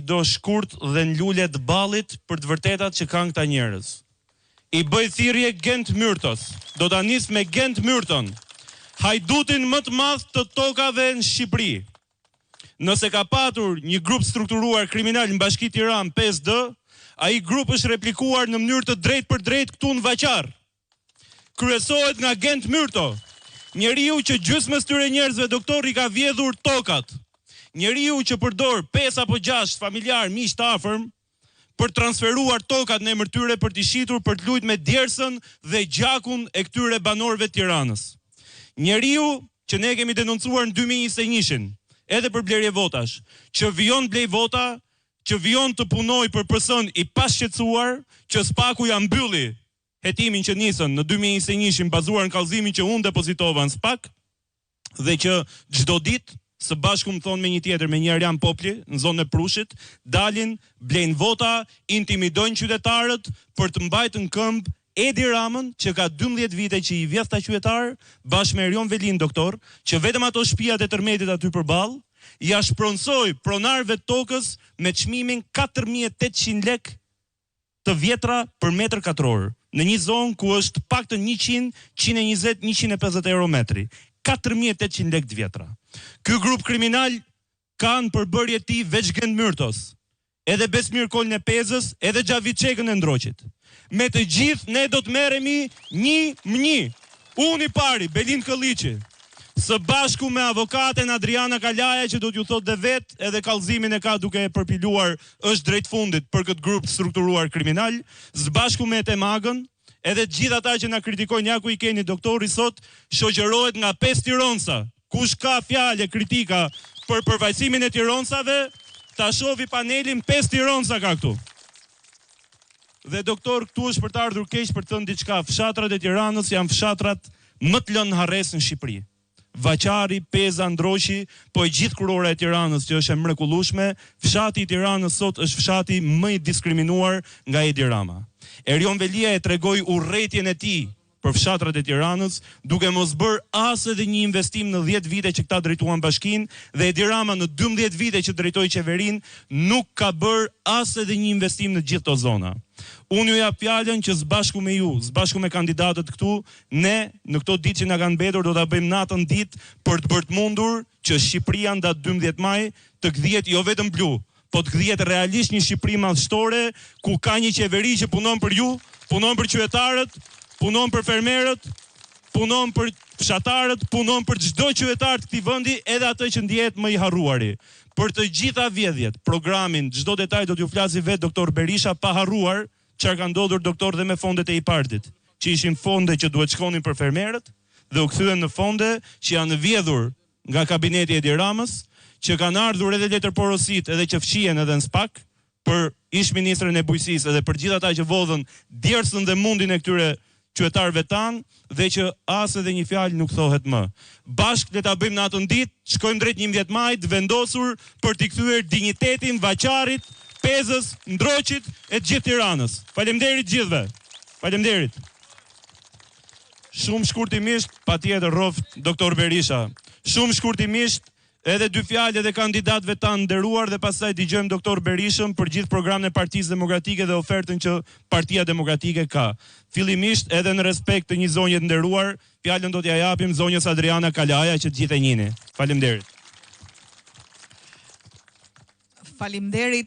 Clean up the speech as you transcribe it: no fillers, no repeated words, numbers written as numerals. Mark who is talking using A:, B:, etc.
A: do shkurt dhe në lule të ballit për të vërtetat që kanë këta njerëz. I bëj thirrje Gent Myrtos. Do ta nis me Gent Myrton, hajdutin më të madh të tokave në Shqipëri. Nëse ka patur një grup strukturuar kriminal në Bashki Tiranë 5D, ai grup është replikuar në mënyrë të drejtë për drejtë këtu në Vaçar. Kryesohet nga Gent Myrto, njeriu që gjysmës tyre njerëzve doktor i ka vjedhur tokat. Njeriu që përdor 5 apo 6 familjar miq të afërm për transferuar tokat në emër tyre për t'i shitur për të luajtur me djersën dhe gjakun e këtyre banorëve të Tiranës. Njeriu që ne kemi denoncuar në 2021-shin, edhe për blerje votash, që vijon blej vota, që vijon të punoj për person i pashqetësuar, që SPAK-u ja mbylli hetimin që nisën në 2021-shin bazuar në kallëzimin që unë depozitova në SPAK, dhe që çdo ditë së bashku më thonë me një tjetër, me një Arjan Popli, në zonën e Prushit, dalin, blejnë vota, intimidojnë qytetarët për të mbajtur në këmbë Edi Ramën, që ka 12 vite që i vjedh ta qytetar, bashkë me Erion Velin doktor, që vetëm ato shtëpiat e tërmetit aty përballë, ja shpronsoi pronarëve të tokës me çmimin 4800 lek të vjetra për metër katror, në një zonë ku është paktën 100, 120, 150 euro metri. 4800 lek të vjetra. Ky grup kriminal ka në përbërje ti veç Gent Myrtos, edhe Besmir Kolën e Pezës, edhe Xhavit Çekën e Ndroqit. Me të gjithë ne do të merremi një. Unë i pari, Belind Kolliçi, së bashku me avokaten Adriana Kalaja, që do t'ju thot dhe vetë, edhe kallëzimin e ka duke e përpiluar është drejt fundit për këtë grup strukturuar kriminal, së bashku me Temagën, edhe gjithë ata që na kritikojnë, ja ku i keni doktori sot, shoqërohet nga 5 Tironsa. Kush ka fjalë kritika për përfaqësimin e Tironsave, ta shohi panelin, 5 Tironsa ka këtu. Dhe doktor, këtu është për të ardhur keq për të thënë diçka. Fshatrat e Tiranës janë fshatrat më të lënë harres në Shqipëri. Vaçari, Peza, Ndroqi, po e gjithë kurora e Tiranës që është e mrekullueshme, fshati i Tiranës sot është fshati më i diskriminuar nga Edi Rama. Erion Velia e tregoi urrëtien e tij për fshatrat e Tiranës, duke mos bërë as edhe një investim në 10 vite që këta drejtuan bashkinë, dhe Edi Rama në 12 vite që drejtoi qeverinë nuk ka bërë as edhe një investim në gjithë këto zona. Unë ju jap fjalën që së bashku me ju, së bashku me kandidatët këtu, ne në këto ditë që na kanë mbetur do ta bëjmë natën ditë për të bërë të mundur që Shqipëria ndatë 12 maj të gdhiet jo vetëm blu, po të gdhiet realisht një Shqipëri madhështore ku ka një qeveri që punon për ju, punon për qytetarët, punon për fermerët, punon për fshatarët, punon për çdo qytetar të këtij vendi, edhe atë që ndihet më i harruari. Për të gjitha vjedhjet, programin, çdo detaj do t'ju flasi vetë doktor Berisha, pa harruar çfarë ka ndodhur doktor dhe me fondet e IPART-it, që ishin fonde që duhet shkonin për fermerët dhe u kthyen në fonde që janë vjedhur nga kabineti i Edi Ramës, që kanë ardhur edhe letër porosit edhe që fshihen edhe në SPAK për ish ministrin e bujqësisë edhe për gjithë ata që vodhën djersën dhe mundin e këtyre qytetarëve tanë, dhe që as edhe një fjalë nuk thohet më. Bashkë le ta bëjmë natën ditë, shkojmë drejt 11 majit, vendosur për t'i kthyer dinjitetin Vaçarit, Pezës, Ndroqit e gjithë Tiranës. Faleminderit gjithëve. Faleminderit. Shumë shkurtimisht, patjetër rroft doktor Berisha. Shumë shkurtimisht, edhe 2 fjalë edhe kandidatëve tanë nderuar, dhe pastaj dëgjojmë doktor Berishën për gjithë programin e Partisë Demokratike dhe ofertën që Partia Demokratike ka. Fillimisht, edhe në respekt të një zonje të nderuar, fjalën do t'ja japim zonjës Adriana Kalaja, që të gjithë e njihni. Faleminderit.
B: Faleminderit.